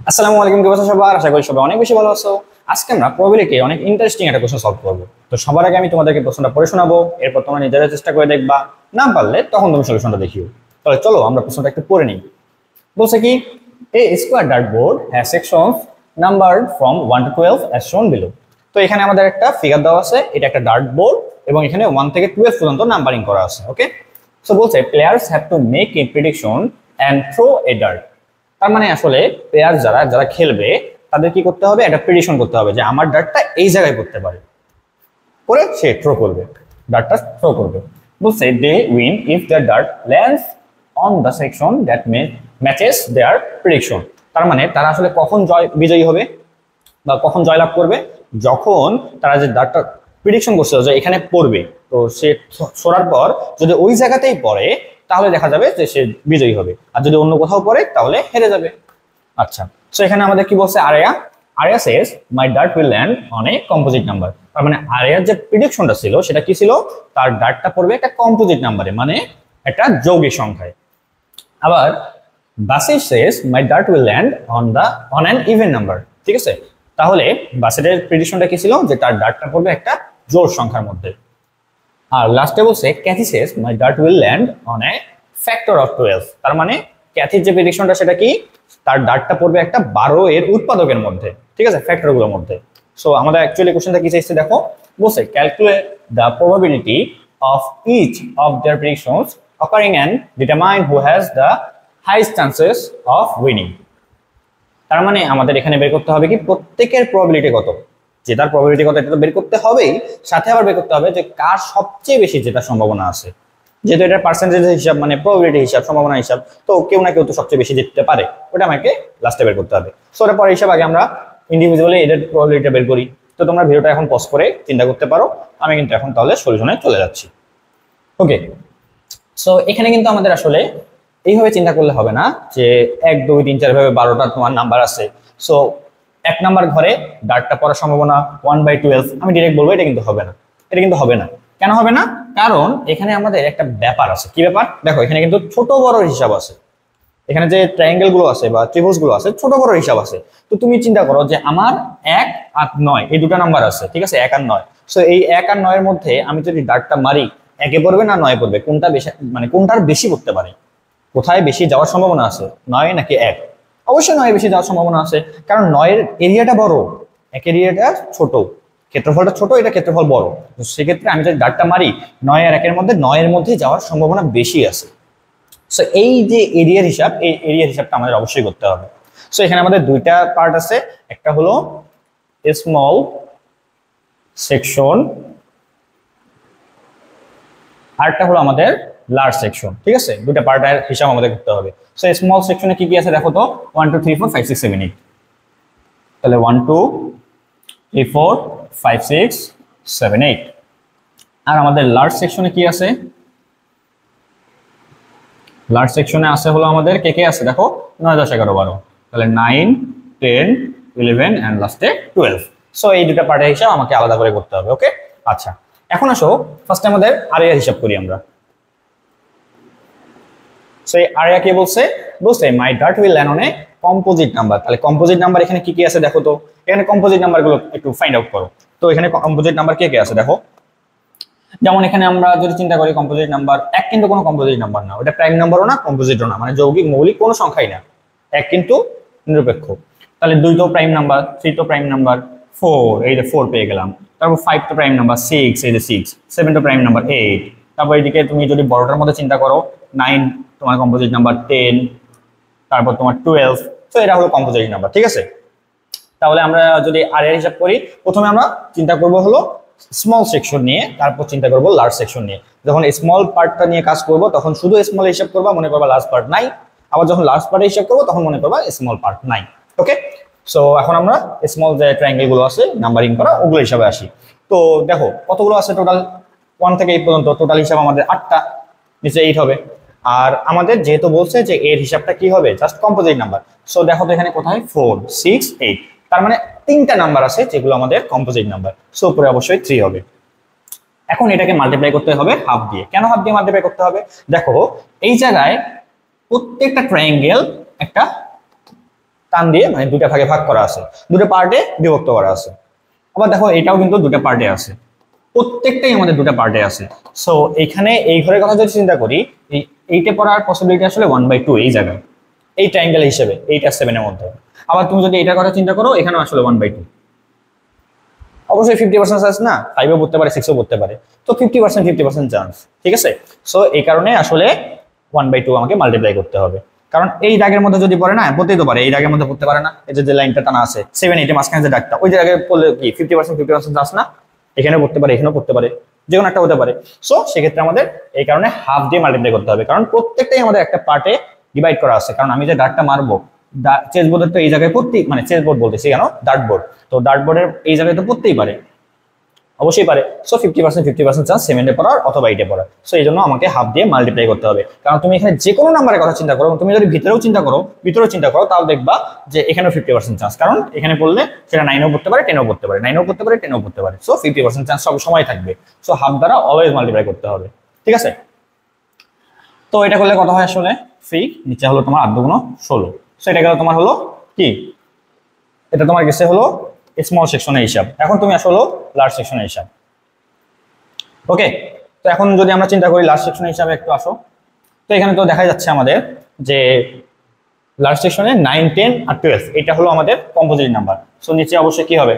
আসসালামু আলাইকুম, কি অবস্থা সবার? আশা করি সবাই অনেক বেশি ভালো আছো। আজকে আমরা প্রবাবিলিটি অনেক ইন্টারেস্টিং একটা কোশ্চেন সলভ করব। তো সবার আগে আমি তোমাদেরকে প্রশ্নটা পড়ে শোনাবো, এরপর তোমরা নিজেরা চেষ্টা করে দেখবা, না পারলে তখন তুমি সলিউশনটা দেখিও। তাহলে চলো আমরা প্রশ্নটা একটু পড়ে নিই। বলছে কি, a square dartboard has sections numbered from 1 to 12 as shown below. তো এখানে আমাদের একটা ফিগার দেওয়া আছে, এটা একটা ডার্টবোর্ড এবং এখানে 1 থেকে 12 পর্যন্ত নাম্বারিং করা আছে। ওকে, সো বলছে players have to make a prediction and throw a dart. তার মানে আসলে প্লেয়ার যারা যারা খেলবে তাদের কি করতে হবে, একটা প্রেডিকশন করতে হবে যে আমার ডার্টটা এই জায়গায় করতে পারে, করে সে থ্রো করবে, ডার্টটা থ্রো করবে। বলছে they win if their dart lands on the section that matches their prediction. তার মানে তারা আসলে কখন বিজয়ী হবে বা কখন জয়লাভ করবে, যখন তারা যে ডার্টটা প্রেডিকশন করছে যে এখানে পড়বে, তো সে সরার পর যদি ওই জায়গাতেই পড়ে তাহলে দেখা যাবে যে সে বিজয়ী হবে, আর যদি অন্য কোথাও পড়ে তাহলে হেরে যাবে। আচ্ছা, তো এখানে আমাদের কি বলছে, Aria Aria says my dart will land on a composite number. তার মানে আরিয়ার যে প্রেডিকশনটা ছিল সেটা কি ছিল, তার ডার্টটা পড়বে একটা কম্পোজিট নাম্বারে, মানে একটা যৌগিক সংখ্যায়। আবার বাসি says my dart will land on an even number. ঠিক আছে, তাহলে বাসেটের প্রেডিকশনটা কি ছিল, যে তার ডার্টটা পড়বে একটা জোড় সংখ্যার মধ্যে। আর লাস্টে বলছে Cathy says my dart will land on a factor of 12। তার মানে ক্যাথির যে প্রেডিকশনটা সেটা কি, তার ডার্টটা পড়বে একটা 12 এর উৎপাদকের মধ্যে। ঠিক আছে, ফ্যাক্টরগুলোর মধ্যে। সো আমাদের অ্যাকচুয়ালি কোশ্চেনটা কি চাইছে দেখো, বলছে calculate the probability of each of their predictions occurring and determine who has the highest chances of winning. তার মানে আমাদের এখানে বের করতে হবে কি, প্রত্যেকের প্রবাবিলিটি কত, জেতার প্রবাবিলিটি কত এটা তো বের করতে হবেই, সাথে আবার বের করতে হবে যে কার সবচেয়ে বেশি জেতার সম্ভাবনা আছে। যেহেতু এটা পার্সেন্টেজ হিসাব, মানে প্রবাবিলিটি হিসাব, সম্ভাবনা হিসাব, তো কেউ না কেউ তো সবচেয়ে বেশি জিততে পারে, ওটা আমাকে লাস্টে বের করতে হবে। সো ওটা পরে হিসাব, আগে আমরা ইন্ডিভিজুয়ালি এদের প্রবাবিলিটিটা বের করি। তো তোমরা ভিডিওটা এখন পজ করে চিন্তা করতে পারো, আমি কিন্তু এখন তাহলে সলিউশনে চলে যাচ্ছি। ওকে, সো এখানে কিন্তু আমাদের আসলে এইভাবে চিন্তা করলে হবে না যে 1 2 3 4 ভাবে 12টা তোমার নাম্বার আছে, সো এক নাম্বার ঘরে ডার্টটা পড়ার সম্ভাবনা 1/12, আমি ডিরেক্ট বলবো, এটা কিন্তু হবে না। এটা কিন্তু হবে না, কেন হবে না? কারণ এখানে আমাদের একটা ব্যাপার আছে। কি ব্যাপার? দেখো এখানে কিন্তু ছোট বড় হিসাব আছে, এখানে যে ট্রায়াঙ্গেল গুলো আছে বা ত্রিভুজ গুলো আছে, ছোট বড় হিসাব আছে। তো তুমি চিন্তা করো যে আমার 1 আর 9 এই দুটো নাম্বার আছে, ঠিক আছে, 1 আর 9। সো এই 1 আর 9 এর মধ্যে আমি যদি ডার্টটা মারি, 1 এ পড়বে না 9 এ পড়বে, কোনটা বেশি, মানে কোনটার বেশি পড়তে পারে, কোথায় বেশি যাওয়ার সম্ভাবনা আছে, 9 নাকি 1? অবশ্যই 9 বেশি যাওয়ার সম্ভাবনা আছে, কারণ 9 এর এরিয়াটা বড়, 1 এরিয়াটা ছোট, ক্ষেত্রফলটা ছোট, এটা ক্ষেত্রফল বড়। তো সেক্ষেত্রে আমি যদি ডার্টটা মারি 9 আর 1 এর মধ্যে, 9 এর মধ্যে যাওয়ার সম্ভাবনা বেশি আছে। সো এই যে এরিয়ার হিসাব, এই এরিয়ার হিসাবটা আমাদের অবশ্যই করতে হবে। সো এখানে আমাদের দুইটা পার্ট আছে, একটা হলো স্মল সেকশন, আরেকটা হলো আমাদের লার্জ সেকশন। ঠিক আছে, দুটো পার্টের হিসাব আমাদের করতে হবে। সো স্মল সেকশনে কি কি আছে দেখো তো, 1 2 3 4 5 6 7 8, তাহলে 1 2 3 4 5 6 7 8। আর আমাদের লার্জ সেকশনে কি আছে, লার্জ সেকশনে আছে হলো আমাদের কে কে আছে দেখো, 9 10 11 12, তাহলে 9 10 11 এন্ড লাস্টে 12। সো এই দুটো পার্টের হিসাব আমাকে আলাদা করে করতে হবে। ওকে, আচ্ছা এখন আসো ফার্স্টে আমাদের আরিয়া হিসাব করি আমরা। সো এই আরিয়া কি বলছে, বলছে my dart will land on a composite number. তাহলে কম্পোজিট নাম্বার এখানে কি কি আছে দেখো তো, এখানে কম্পোজিট নাম্বারগুলো একটু ফাইন্ড আউট করো। তো এখানে কম্পোজিট নাম্বার কে কে আছে দেখো, যেমন এখানে আমরা যদি চিন্তা করি কম্পোজিট নাম্বার 1 কিন্তু কোনো কম্পোজিট নাম্বার না, ওটা প্রাইম নাম্বারও না, কম্পোজিটও না, মানে যৌগিক মৌলিক কোনো সংখ্যাই না। 1 কিন্তু নিরপেক্ষ। তাহলে 2 তো প্রাইম নাম্বার, 3 তো প্রাইম নাম্বার, 4 এই যে 4 পেয়ে গেলাম, তারপর 5 তো প্রাইম নাম্বার, 6 এই যে 6, 7 তো প্রাইম নাম্বার 8, তারপর এদিকে তুমি যদি বড়টার মধ্যে চিন্তা করো 9 তোমার কম্পোজিট নাম্বার, 10 তারপর তোমার 12। তো এটা হলো কম্পোজিট নাম্বার। ঠিক আছে, তাহলে আমরা যদি আর এর হিসাব করি, প্রথমে আমরা চিন্তা করব হলো স্মল সেকশন নিয়ে, তারপর চিন্তা করব লার্জ সেকশন নিয়ে। যখন স্মল পার্টটা নিয়ে কাজ করব তখন শুধু স্মল হিসাব করবা, মনে করবা লার্জ পার্ট নাই। আবার যখন লার্জ পার্টে হিসাব করব তখন মনে করবা স্মল পার্ট নাই। ওকে, সো এখন আমরা স্মল যে ট্রায়াঙ্গেল গুলো আছে নাম্বারিং করা, ওগুলো হিসাবে আসি। তো দেখো কতগুলো আছে টোটাল, 1 থেকে 8 পর্যন্ত টোটাল হিসাব আমাদের 8টা, নিচে 8 হবে। আর আমাদের যেহেতু বলছে যে এর হিসাবটা কি হবে, জাস্ট কম্পোজিট নাম্বার। সো দেখো তো এখানে কোথায় 4 6 8, তার মানে 3টা নাম্বার আছে যেগুলো আমাদের কম্পোজিট নাম্বার। সো উপরে অবশ্যই 3 হবে। এখন এটাকে মাল্টিপ্লাই করতে হবে হাফ দিয়ে। কেন হাফ দিয়ে মাল্টিপ্লাই করতে হবে? দেখো এই জায়গায় প্রত্যেকটা ট্রায়াঙ্গেল একটা টান দিয়ে মানে দুটা ভাগে ভাগ করা আছে, দুটো পার্টে বিভক্ত করা আছে। আবার দেখো এটাও কিন্তু দুটো পার্টে আছে, প্রত্যেকটাই আমাদের দুটো পার্টে আছে। সো এখানে এই ঘরের কথা যদি চিন্তা করি, এই 8 এ পড়ার পসিবিলিটি আসলে 1/2 এই জায়গায়, এই ট্রায়াঙ্গেল হিসেবে 8 আর 7 এর মধ্যে। আবার তুমি যদি এটার কথা চিন্তা করো, এখানেও আসলে 1/2। অবশ্যই 50% চান্স না, 5ও পড়তে পারে 6ও পড়তে পারে, তো 50% চান্স, ঠিক আছে। সো এই কারণে আসলে 1/2 আমাকে মাল্টিপ্লাই করতে হবে, কারণ এই দাগের মধ্যে যদি পড়ে না, পড়তেই তো পারে, এই দাগের মধ্যে পড়তে পারে না, এই যে লাইনটা টানা আছে 7 8 এর মাঝখানে যে দাগটা, ওই জায়গায় পড়লে কি 50% চান্স না, এখানেও পড়তে পারে এখানেও পড়তে পারে, যে কোনো একটা হতে পারে। সো সেক্ষেত্রে আমাদের এই কারণে হাফ দিয়ে মাল্টিপ্লাই করতে হবে, কারণ প্রত্যেকটাই আমাদের একটা পার্টে ডিভাইড করা আছে। কারণ আমি যে দাগটা মারবো, চেস বোর্ডের তো এই জায়গায় পড়তেই, মানে চেস বোর্ড বলতেছি কেন, ডার্ট বোর্ড, তো ডার্ট বোর্ডের এই জায়গায় তো পড়তেই পারে, অবশ্যই পারে। সো 50% চান্স 7 এ পড়ার অথবা 8 এ পড়ার। সো এই জন্য আমাকে হাফ দিয়ে মাল্টিপ্লাই করতে হবে, কারণ তুমি এখানে যে কোনো নাম্বারের কথা চিন্তা করো, তুমি যদি ভিতরেও চিন্তা করো তাও দেখবা যে এখানেও 50% চান্স, কারণ এখানে পড়লে সেটা 9ও পড়তে পারে 10ও পড়তে পারে, 9ও পড়তে পারে 10ও পড়তে পারে। সো 50% চান্স সব সময় থাকবে। সো হাফ দ্বারা অলওয়েজ মাল্টিপ্লাই করতে হবে, ঠিক আছে। তো এটা করলে কত হয় আসলে, ফ্রি নিচে হলো তোমার 8 × 16। সো এটা গেল তোমার হলো কি, এটা তোমার গেছে হলো স্মল সেকশনের হিসাব। এখন তুমি আসলে লার্জ সেকশনের হিসাব। ওকে, তো এখন যদি আমরা চিন্তা করি লার্জ সেকশনের হিসাবে একটু আসো, তো এখানে তো দেখা যাচ্ছে আমাদের যে লার্জ সেকশনে 9 10 আর 12 এটা হলো আমাদের কম্পোজিট নাম্বার। সো নিচে অবশ্যই কি হবে,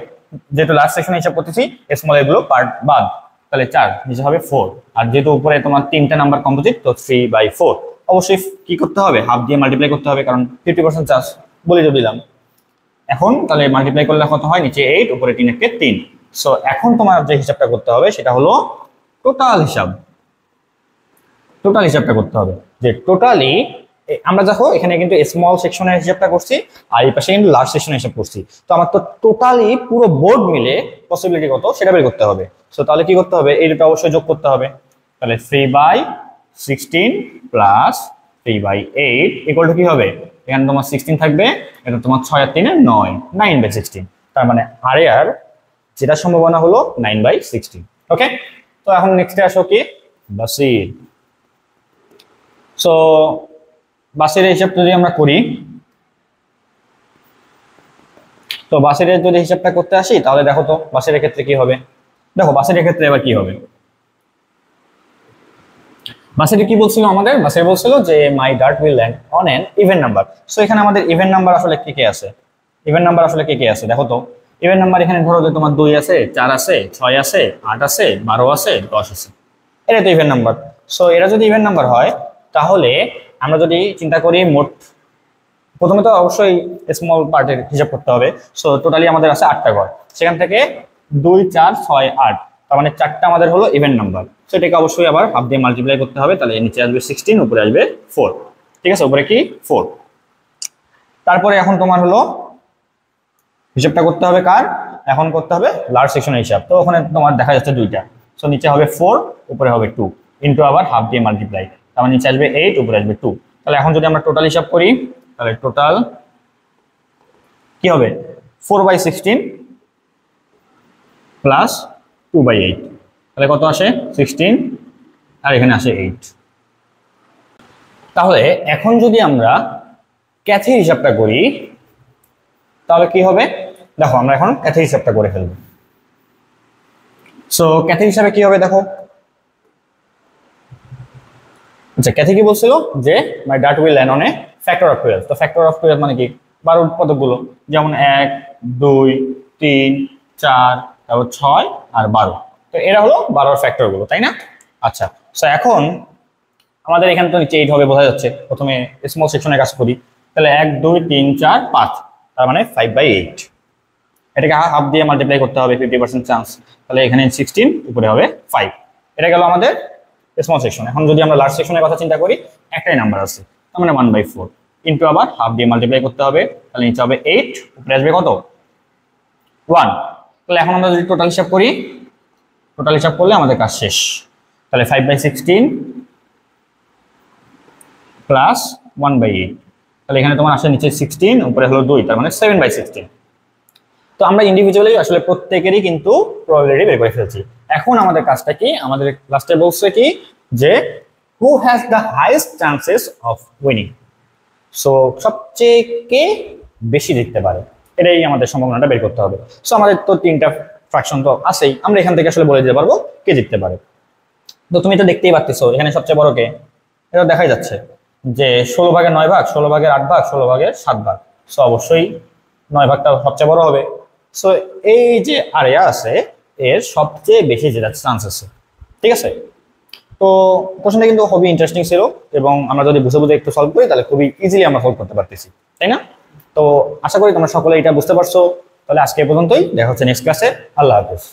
যেহেতু লার্জ সেকশনে হিসাব করতেছি স্মল এগুলো পার্ট বাদ, তাহলে 4 নিচে হবে 4, আর যেহেতু উপরে তোমার 3টা নাম্বার কম্পোজিট, তো 3/4 অবশ্যই কি করতে হবে, হাফ দিয়ে মাল্টিপ্লাই করতে হবে, কারণ 50% চান্স বলে তো দিলাম। এখন তাহলে মাল্টিপ্লাই করলে কত হয়, নিচে 8 উপরে 3 একে 3। সো এখন তোমার যে হিসাবটা করতে হবে সেটা হলো টোটাল হিসাবটা করতে হবে, যে টোটালি আমরা দেখো এখানে কিন্তু স্মল সেকশনের হিসাবটা করছি, আর এই পাশে কিন্তু লার্জ সেকশনের হিসাব করছি। তো আমার তো টোটালি পুরো বোর্ড মিলে পসিবিলিটি কত সেটা বের করতে হবে। সো তাহলে কি করতে হবে, এই দুটো অবশ্যই যোগ করতে হবে। তাহলে 3/16 প্লাস 3/8 ইকুয়াল টু কি হবে, এখানে তোমার 16 থাকবে, এটা তোমার 6 আর 3 9, 9/16। তার মানে আর যেটা সম্ভাবনা হলো 9/16। ওকে, তো এখন নেক্সটে আসো কি, বাসির। সো বাসিরের হিসাব যদি আমরা করি, তো বাসিরের যদি হিসাবটা করতে আসি, তাহলে দেখো তো বাসিরের ক্ষেত্রে কি হবে। দেখো বাসিরের ক্ষেত্রে এবার কি হবে, বাসিরে কি বলছিল আমাদের, বাসিরে বলছিল যে my dart will land on an even number. So এখানে আমাদের ইভেন নাম্বার আসলে কে আছে, দেখো তো ইভেন নাম্বার এখানে ধরো যে তোমার 2 আছে, 4 আছে, 6 আছে, 8 আছে, 12 আছে, 10 আছে, এটা তো ইভেন নাম্বার। সো এরা যদি ইভেন নাম্বার হয়, তাহলে আমরা যদি চিন্তা করি মোট, প্রথমে তো অবশ্যই স্মল পার্টের হিসাব করতে হবে। সো টোটালি আমাদের আছে 8টা ঘর, সেখান থেকে 2 4 6 8, তার মানে 4টা আমাদের হলো ইভেন নাম্বার। সো এটাকে অবশ্যই আবার হাফ দিয়ে মাল্টিপ্লাই করতে হবে, তাহলে নিচে আসবে 16, উপরে আসবে 4, ঠিক আছে, উপরে কি 4। তারপরে এখন তোমার হলো হিসাবটা করতে হবে কার, এখন করতে হবে লার্জ সেকশনের হিসাব। তো ওখানে তোমার দেখা যাচ্ছে 2টা, সো নিচে হবে 4, উপরে হবে 2, ইন্টু আবার হাফ দিয়ে মাল্টিপ্লাই, তার মানে নিচে আসবে 8, উপরে আসবে 2। তাহলে এখন যদি আমরা টোটাল হিসাব করি, তাহলে টোটাল কি হবে, 4/16 প্লাস 2/8, তাহলে কত আসে 16, আর এখানে আসে 8। তাহলে এখন যদি আমরা ক্যাথির হিসাবটা করি, তাহলে কি হবে, দেখো আমরা এখন ক্যাথির হিসাবটা করে ফেলবো। সো ক্যাথির হিসাবে কি হবে দেখো, আচ্ছা ক্যাথি কি বলছিল যে my dart will land on a factor of 12। তো ফ্যাক্টর অফ 12 মানে কি, 12 পদগুলো, যেমন 1 2 3 4, তারপর 6 আর 12, তো এরা হলো 12 ফ্যাক্টর গুলো, তাই না। আচ্ছা, সো এখন আমাদের এখানে তো নিচে 8 হবে বোঝা যাচ্ছে, প্রথমে স্মল সেকশনে কাজ করি, তাহলে 1 2 3 4 5, তার মানে 5/8, এটাকে হাফ দিয়ে মাল্টিপ্লাই করতে হবে, 50% চান্স, তাহলে এখানে 16, উপরে হবে 5। এটা গেল আমাদের স্মল সেকশন। এখন যদি আমরা লার্জ সেকশনের কথা চিন্তা করি, একটাই নাম্বার আছে, তার মানে 1/4, ইন্টু আবার হাফ দিয়ে মাল্টিপ্লাই করতে হবে, তাহলে নিচে হবে 8, উপরে আসবে কত 1। তাহলে এখন আমরা যদি টোটাল হিসাব করি, টোটাল হিসাব করলে আমাদের কাজ শেষ। তাহলে 5/16 প্লাস 1/8, তাহলে এখানে তোমার আসে নিচে 16, উপরে হলো 2, তার মানে 7/16। তো আমরা ইন্ডিভিজুয়ালি আসলে প্রত্যেকেরই কিন্তু প্রবাবিলিটি বের করে ফেলছি। এখন আমাদের কাজটা কি, আমাদের লাস্টে বলছে কি যে হু has the highest chances of winning. So সবচেয়ে কে বেশি জিততে পারে, এটাই আমাদের সম্ভাবনাটা বের করতে হবে। সো আমাদের তো 3টা ফ্র্যাকশন তো আছেই, আমরা এখান থেকে আসলে বলে দিতে পারবো কে জিততে পারে। তো তুমি তো দেখতেই পাচ্ছো এখানে সবচেয়ে বড় কে, এটা দেখাই যাচ্ছে যে 16 ভাগের 9 ভাগ, 16 ভাগের 8 ভাগ, 16 ভাগের 7 ভাগ। সো অবশ্যই 9 ভাগটা সবচেয়ে বড় হবে। সো এই যে আরিয়া আছে এর সবচেয়ে বেশি জেতার চান্স আছে, ঠিক আছে। তো কোশ্চেনটা কিন্তু খুবই ইন্টারেস্টিং ছিল, এবং আমরা যদি বুঝে বুঝে একটু সলভ করি তাহলে খুবই ইজিলি আমরা সলভ করতে পারতেছি, তাই না? তো আশা করি তোমরা সকলে এটা বুঝতে পারছো। তাহলে আজকে এই পর্যন্তই, দেখা হচ্ছে নেক্সট ক্লাসে। আল্লাহ হাফেজ।